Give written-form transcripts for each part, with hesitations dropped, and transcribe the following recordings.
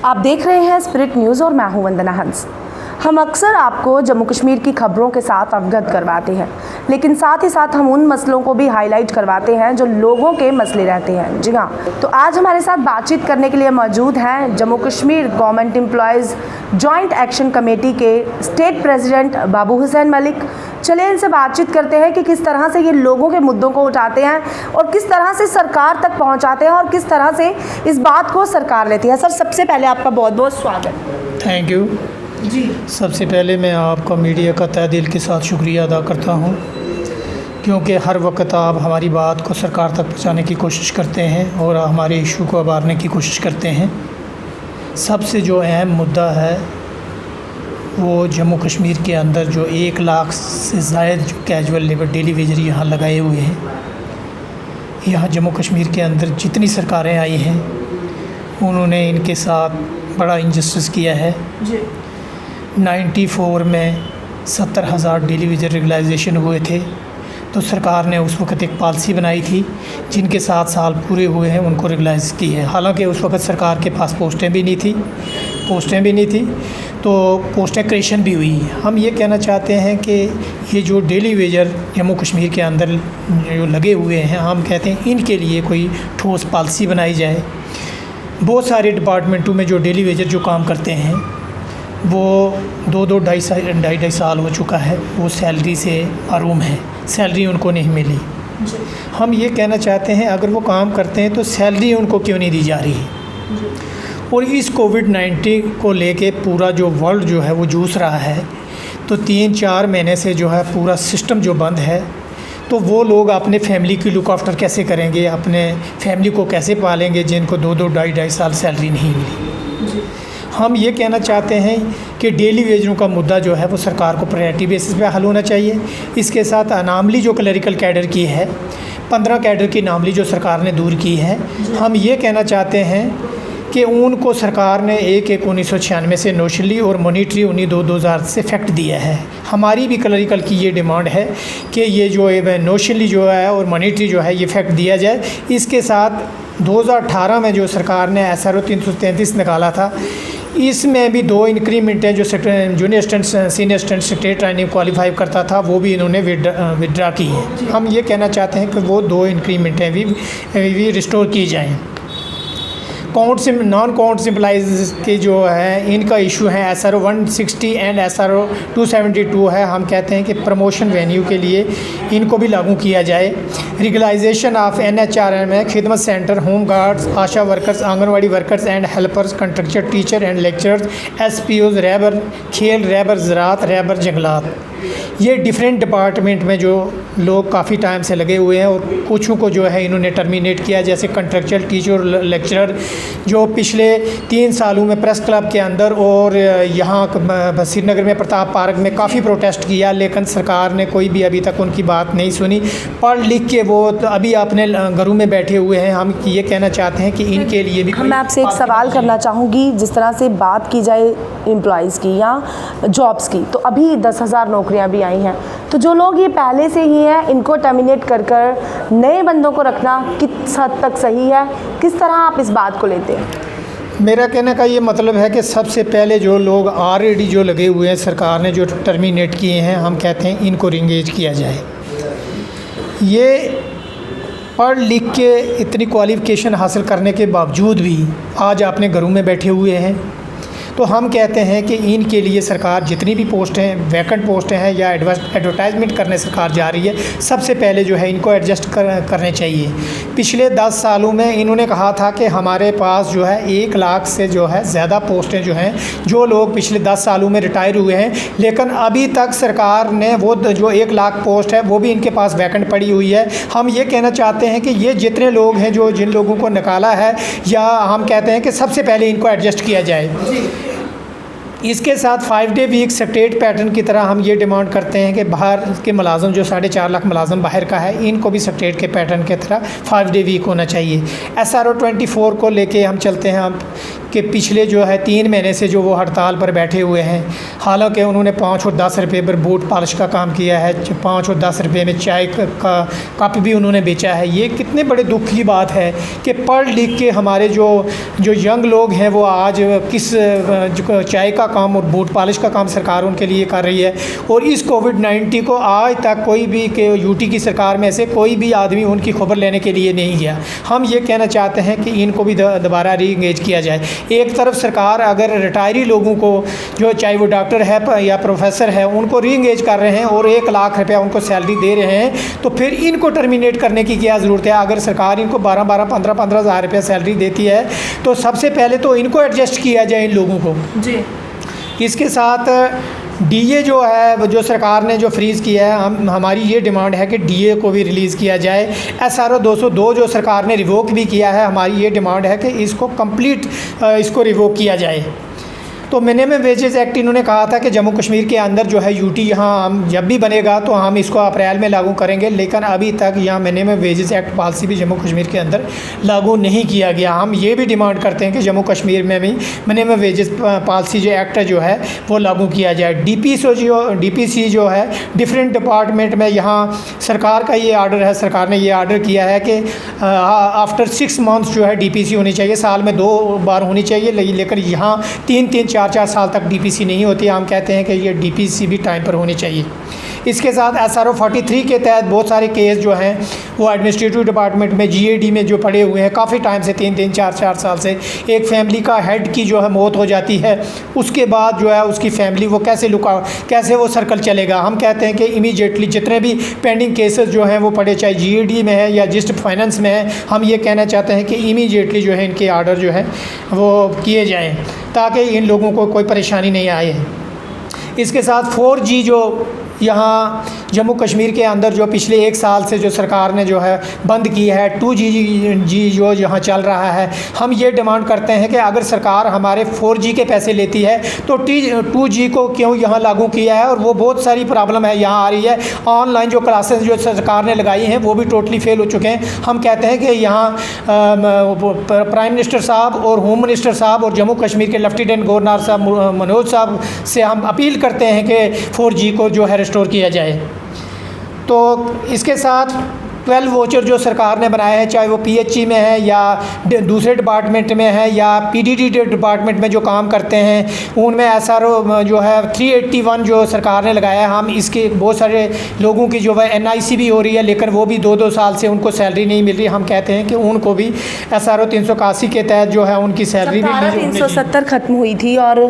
आप देख रहे हैं स्पिरिट न्यूज़ और मैं हूं वंदना हंस। हम अक्सर आपको जम्मू कश्मीर की खबरों के साथ अवगत करवाते हैं, लेकिन साथ ही साथ हम उन मसलों को भी हाईलाइट करवाते हैं जो लोगों के मसले रहते हैं। जी हाँ, तो आज हमारे साथ बातचीत करने के लिए मौजूद हैं Jammu Kashmir government employees joint action committee के स्टेट प्रेसिडेंट बाबू हुसैन मलिक। चलिए इनसे बातचीत करते हैं कि किस तरह से ये लोगों के मुद्दों को उठाते हैं और किस तरह से सरकार तक पहुंचाते हैं और किस तरह से इस बात को सरकार लेती है। सर, सबसे पहले आपका बहुत बहुत स्वागत। थैंक यू जी। सबसे पहले मैं आपका मीडिया का तहे दिल के साथ शुक्रिया अदा करता हूं, क्योंकि हर वक्त आप हमारी बात को सरकार तक पहुंचाने की कोशिश करते हैं और हमारे इशू को उभारने की कोशिश करते हैं। सबसे जो अहम मुद्दा है वो जम्मू कश्मीर के अंदर जो 1 लाख से ज़ायद जो कैजुअल लेबर डेली वेजर यहाँ लगाए हुए हैं। यहाँ जम्मू कश्मीर के अंदर जितनी सरकारें आई हैं उन्होंने इनके साथ बड़ा इंजस्टिस किया है। जी। 94 में 70,000 डेली वेजर रेगुलाइजेशन हुए थे, तो सरकार ने उस वक़्त एक पॉलिसी बनाई थी जिनके 7 साल पूरे हुए हैं उनको रेगुलाइज की है। हालांकि उस वक़्त सरकार के पास पोस्टें भी नहीं थी, तो पोस्टें क्रिएशन भी हुई। हम ये कहना चाहते हैं कि ये जो डेली वेजर जम्मू कश्मीर के अंदर जो लगे हुए हैं, हम कहते हैं इनके लिए कोई ठोस पॉलिसी बनाई जाए। बहुत सारे डिपार्टमेंटों में जो डेली वेजर जो काम करते हैं वो 2-2 साल हो चुका है, वो सैलरी से महरूम है, सैलरी उनको नहीं मिली। हम ये कहना चाहते हैं अगर वो काम करते हैं तो सैलरी उनको क्यों नहीं दी जा रही। और इस कोविड-19 को लेके पूरा जो वर्ल्ड जो है वो जूझ रहा है, तो 3-4 महीने से जो है पूरा सिस्टम जो बंद है, तो वो लोग अपने फैमिली की लुक आफ्टर कैसे करेंगे, अपने फैमिली को कैसे पालेंगे जिनको 2-2 साल सैलरी नहीं मिली। हम ये कहना चाहते हैं कि डेली वेजरों का मुद्दा जो है वो सरकार को प्रायोरिटी बेसिस पे हल होना चाहिए। इसके साथ अनामली जो क्लरिकल कैडर की है, 15 कैडर की अनामली जो सरकार ने दूर की है, हम ये कहना चाहते हैं कि उनको सरकार ने 1/1/1996 से नोशनली और मॉनिटरी 19/2/2000 से इफेक्ट दिया है। हमारी भी क्लरिकल की ये डिमांड है कि ये जो नोशनली जो है और मॉनिटरी जो है ये इफेक्ट दिया जाए। इसके साथ 2018 में जो सरकार ने SRO 333 निकाला था, इसमें भी 2 इंक्रीमेंट हैं। जो junior assistant senior assistant state training qualify करता था वो भी इन्होंने विड्रा की है। हम ये कहना चाहते हैं कि वो 2 इंक्रीमेंटें भी रिस्टोर की जाएँ। नॉन काउंट एम्प्लॉइज़ के जो है इनका इशू है SRO 160 एंड SRO 272 है। हम कहते हैं कि प्रमोशन वेन्यू के लिए इनको भी लागू किया जाए। रेगुलाइजेशन ऑफ NHRM में खिदमत centre, home guards, Asha workers, anganwadi workers and helpers, contractual teacher and lecturers, SPOs, रैबर खेल, रैबर ज़राअत, रैबर जंगलात, ये डिफरेंट डिपार्टमेंट में जो लोग काफ़ी टाइम से लगे हुए हैं और कुछों को जो है इन्होंने टर्मिनेट किया। जैसे कंट्रक्चुअल टीचर और लेक्चरर जो पिछले 3 सालों में प्रेस क्लब के अंदर और यहाँ श्रीनगर में प्रताप पार्क में काफ़ी प्रोटेस्ट किया, लेकिन सरकार ने कोई भी अभी तक उनकी बात नहीं सुनी। पढ़ लिख के वो तो अभी अपने घरों में बैठे हुए हैं। हम ये कहना चाहते हैं कि इनके लिए भी मैं आपसे एक सवाल करना चाहूँगी। जिस तरह से बात की जाए एम्प्लॉयज़ की या जॉब्स की, तो अभी 10,000 नौकरियां भी आई हैं, तो जो लोग ये पहले से ही हैं इनको टर्मिनेट कर नए बंदों को रखना किस हद तक सही है, किस तरह आप इस बात को लेते हैं? मेरा कहने का ये मतलब है कि सबसे पहले जो लोग ऑलरेडी जो लगे हुए हैं, सरकार ने जो टर्मिनेट किए हैं, हम कहते हैं इनको रिंगेज किया जाए। ये पढ़ लिख के इतनी क्वालिफ़िकेशन हासिल करने के बावजूद भी आज अपने घरों में बैठे हुए हैं, तो हम कहते हैं कि इनके लिए सरकार जितनी भी पोस्टें वैकेंट पोस्टें हैं या एडवर्टाइजमेंट करने सरकार जा रही है, सबसे पहले जो है इनको एडजस्ट करने चाहिए। पिछले 10 सालों में इन्होंने कहा था कि हमारे पास जो है 1 लाख से जो है ज़्यादा पोस्टें जो हैं, जो लोग पिछले 10 सालों में रिटायर हुए हैं, लेकिन अभी तक सरकार ने वो जो 1 लाख पोस्ट है वो भी इनके पास वैकेंट पड़ी हुई है। हम ये कहना चाहते हैं कि ये जितने लोग हैं जो जिन लोगों को निकाला है, या हम कहते हैं कि सबसे पहले इनको एडजस्ट किया जाए। इसके साथ 5 डे वीक स्टेट पैटर्न की तरह हम ये डिमांड करते हैं कि बाहर के मुलाजम जो 4.5 लाख मुलाजम बाहर का है, इनको भी स्टेट के पैटर्न की तरह 5 डे वीक होना चाहिए। SRO 24 को लेके हम चलते हैं हम कि पिछले जो है 3 महीने से जो वो हड़ताल पर बैठे हुए हैं। हालांकि उन्होंने 5 और 10 रुपये पर बूट पॉलिश का काम किया है, 5 और 10 रुपये में चाय का कप भी उन्होंने बेचा है। ये कितने बड़े दुख की बात है कि पढ़ लिख के हमारे जो यंग लोग हैं वो आज किस चाय का काम और बूट पॉलिश का काम सरकार उनके लिए कर रही है। और इस कोविड-19 को आज तक कोई भी के यूटी की सरकार में से कोई भी आदमी उनकी खबर लेने के लिए नहीं गया। हम ये कहना चाहते हैं कि इनको भी दोबारा री इंगेज किया जाए। एक तरफ सरकार अगर रिटायरी लोगों को, जो चाहे वो डॉक्टर है या प्रोफेसर है, उनको री इंगेज कर रहे हैं और 1 लाख रुपया उनको सैलरी दे रहे हैं, तो फिर इनको टर्मिनेट करने की क्या ज़रूरत है। अगर सरकार इनको 12-12, 15-15 हज़ार रुपया सैलरी देती है तो सबसे पहले तो इनको एडजस्ट किया जाए इन लोगों को जी। इसके साथ डीए जो है वो जो सरकार ने जो फ्रीज़ किया है, हमारी ये डिमांड है कि डीए को भी रिलीज़ किया जाए। SRO 202 जो सरकार ने रिवोक भी किया है, हमारी ये डिमांड है कि इसको कंप्लीट इसको रिवोक किया जाए। तो मिनिमम वेजेस एक्ट इन्होंने कहा था कि जम्मू कश्मीर के अंदर जो है यूटी यहाँ हम जब भी बनेगा तो हम इसको अप्रैल में लागू करेंगे, लेकिन अभी तक यहाँ मिनिमम वेजेस एक्ट पॉलिसी भी जम्मू कश्मीर के अंदर लागू नहीं किया गया। हम ये भी डिमांड करते हैं कि जम्मू कश्मीर में भी मिनिमम वेजेस पॉलिसी जो एक्ट जो है वो लागू किया जाए। DPC जो है डिफरेंट डिपार्टमेंट में, यहाँ सरकार का ये आर्डर है, सरकार ने ये आर्डर किया है कि आफ्टर 6 मंथ्स जो है DPC होनी चाहिए, साल में 2 बार होनी चाहिए, लेकिन यहाँ 3-3, 4-4 साल तक DPC नहीं होती। हम कहते हैं कि ये DPC भी टाइम पर होनी चाहिए। इसके साथ SRO 43 के तहत बहुत सारे केस जो हैं वो एडमिनिस्ट्रेटिव डिपार्टमेंट में GAD में जो पड़े हुए हैं काफ़ी टाइम से, 3-3, 4-4 साल से। एक फैमिली का हेड की जो है मौत हो जाती है, उसके बाद जो है उसकी फैमिली वो कैसे वो सर्कल चलेगा। हम कहते हैं कि इमीडिएटली जितने भी पेंडिंग केसेस जो हैं वो पड़े, चाहे GAD में है या जस्ट फाइनेंस में है, हम ये कहना चाहते हैं कि इमीडिएटली जो है इनके आर्डर जो है वो किए जाएँ ताकि इन लोगों को कोई परेशानी नहीं आए। इसके साथ 4G जो यहाँ जम्मू कश्मीर के अंदर जो पिछले 1 साल से जो सरकार ने जो है बंद की है, 2G जो यहाँ चल रहा है, हम ये डिमांड करते हैं कि अगर सरकार हमारे 4G के पैसे लेती है तो 2G को क्यों यहाँ लागू किया है। और वो बहुत सारी प्रॉब्लम है यहाँ आ रही है। ऑनलाइन जो क्लासेस जो सरकार ने लगाई हैं वो भी टोटली फेल हो चुके हैं। हम कहते हैं कि यहाँ प्राइम मिनिस्टर साहब और होम मिनिस्टर साहब और जम्मू कश्मीर के लेफ्टिनेंट गवर्नर साहब मनोज साहब से हम अपील करते हैं कि 4G को जो है रिस्टोर किया जाए। तो इसके साथ 12 वाउचर जो सरकार ने बनाए हैं, चाहे वो PHE में है या दूसरे डिपार्टमेंट में है या PDD डिपार्टमेंट में जो काम करते हैं, उनमें SRO जो है 381 जो सरकार ने लगाया है। हम इसके बहुत सारे लोगों की जो है NIC भी हो रही है, लेकिन वो भी 2-2 साल से उनको सैलरी नहीं मिल रही। हम कहते हैं कि उनको भी SRO 381 के तहत जो है उनकी सैलरी भी 370 ख़त्म हुई थी और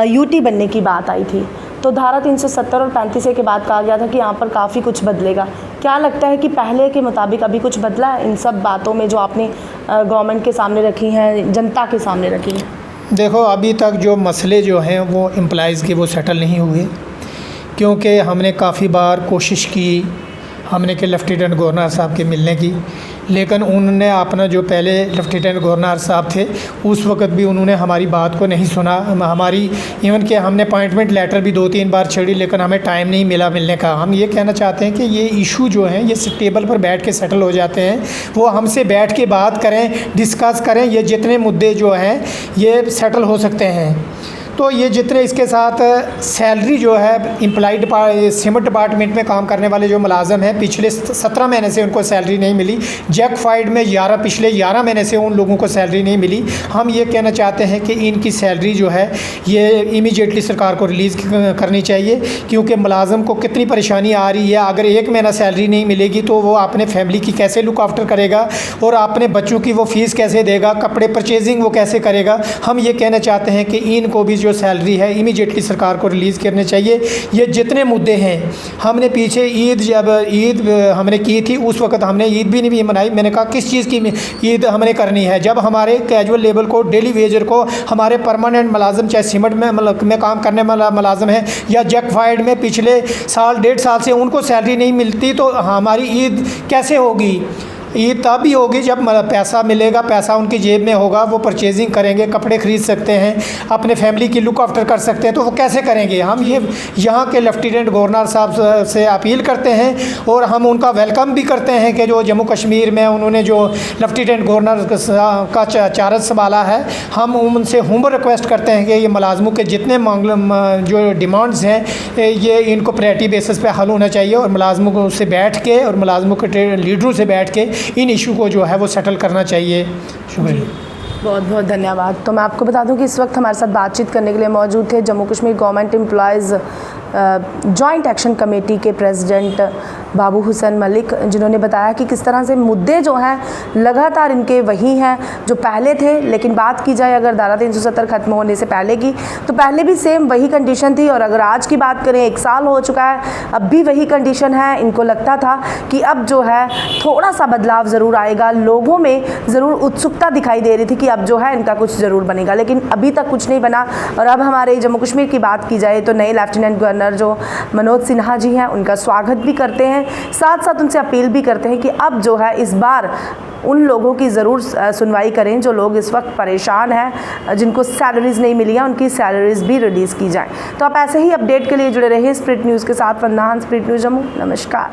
UT बनने की बात आई थी, तो धारा 370 और 35A के बाद कहा गया था कि यहाँ पर काफ़ी कुछ बदलेगा। क्या लगता है कि पहले के मुताबिक अभी कुछ बदला है इन सब बातों में जो आपने गवर्नमेंट के सामने रखी हैं, जनता के सामने रखी हैं? देखो, अभी तक जो मसले जो हैं वो एम्प्लॉइज़ के वो सेटल नहीं हुए, क्योंकि हमने काफ़ी बार कोशिश की हमने के लेफ्टिनेंट गवर्नर साहब के मिलने की, लेकिन उन्होंने अपना जो पहले लेफ्टिनेंट गवर्नर साहब थे उस वक्त भी उन्होंने हमारी बात को नहीं सुना। हमारी इवन कि हमने अपॉइंटमेंट लेटर भी 2-3 बार छेड़ी, लेकिन हमें टाइम नहीं मिला मिलने का। हम ये कहना चाहते हैं कि ये इशू जो हैं ये टेबल पर बैठ के सेटल हो जाते हैं, वो हमसे बैठ के बात करें, डिस्कस करें। ये जितने मुद्दे जो हैं ये सेटल हो सकते हैं। तो ये जितने इसके साथ सैलरी जो है एम्प्लॉय सिमट डिपार्टमेंट में काम करने वाले जो मुलाजम हैं, पिछले 17 महीने से उनको सैलरी नहीं मिली। जैकफाइड में पिछले 11 महीने से उन लोगों को सैलरी नहीं मिली। हम ये कहना चाहते हैं कि इनकी सैलरी जो है ये इमीडिएटली सरकार को रिलीज़ करनी चाहिए, क्योंकि मुलाजम को कितनी परेशानी आ रही है। अगर 1 महीना सैलरी नहीं मिलेगी तो वो अपने फैमिली की कैसे लुक आफ्टर करेगा और अपने बच्चों की वो फ़ीस कैसे देगा, कपड़े परचेजिंग वो कैसे करेगा। हम ये कहना चाहते हैं कि इनको भी जो सैलरी है इमीडिएटली सरकार को रिलीज़ करने चाहिए। ये जितने मुद्दे हैं, हमने पीछे जब ईद हमने की थी उस वक्त हमने ईद भी नहीं मनाई। मैंने कहा किस चीज़ की ईद हमने करनी है, जब हमारे कैजुअल लेबर को, डेली वेजर को, हमारे परमानेंट मुलाजम चाहे सिमट में काम करने वाला मुलाजम है या जैकफाइड में पिछले 1.5 साल से उनको सैलरी नहीं मिलती, तो हमारी ईद कैसे होगी। ये तभी होगी जब पैसा मिलेगा, पैसा उनकी जेब में होगा, वो परचेजिंग करेंगे, कपड़े ख़रीद सकते हैं, अपने फैमिली की लुक आफ्टर कर सकते हैं। तो वो कैसे करेंगे? हम ये यहाँ के लेफ्टिनेंट गवर्नर साहब से अपील करते हैं और हम उनका वेलकम भी करते हैं कि जो जम्मू कश्मीर में उन्होंने जो लेफ्टिनेंट गवर्नर का चार्ज संभाला है, हम उनसे हुम्बर रिक्वेस्ट करते हैं कि ये मुलाजमों के जितने जो डिमांड्स हैं ये इनको प्रायोरिटी बेसिस पे हल होना चाहिए और मुलाजमों को उससे बैठ के और मुलाजमों के लीडरों से बैठ के इन इशू को जो है वो सेटल करना चाहिए। शुक्रिया। बहुत बहुत धन्यवाद। तो मैं आपको बता दूं कि इस वक्त हमारे साथ बातचीत करने के लिए मौजूद थे Jammu Kashmir government employees joint action committee के प्रेसिडेंट बाबू हुसैन मलिक, जिन्होंने बताया कि किस तरह से मुद्दे जो हैं लगातार इनके वही हैं जो पहले थे। लेकिन बात की जाए अगर धारा 370 ख़त्म होने से पहले की, तो पहले भी सेम वही कंडीशन थी और अगर आज की बात करें 1 साल हो चुका है, अब भी वही कंडीशन है। इनको लगता था कि अब जो है थोड़ा सा बदलाव ज़रूर आएगा, लोगों में ज़रूर उत्सुकता दिखाई दे रही थी कि अब जो है इनका कुछ ज़रूर बनेगा, लेकिन अभी तक कुछ नहीं बना। और अब हमारे जम्मू कश्मीर की बात की जाए तो नए लेफ्टिनेंट गवर्नर जो मनोज सिन्हा जी हैं उनका स्वागत भी करते हैं, साथ साथ उनसे अपील भी करते हैं कि अब जो है इस बार उन लोगों की ज़रूर सुनवाई करें जो लोग इस वक्त परेशान हैं, जिनको सैलरीज़ नहीं मिली हैं, उनकी सैलरीज़ भी रिलीज़ की जाए। तो आप ऐसे ही अपडेट के लिए जुड़े रहिए स्प्रिट न्यूज़ के साथ। वंदना, स्प्रिट न्यूज़ जम्मू। नमस्कार।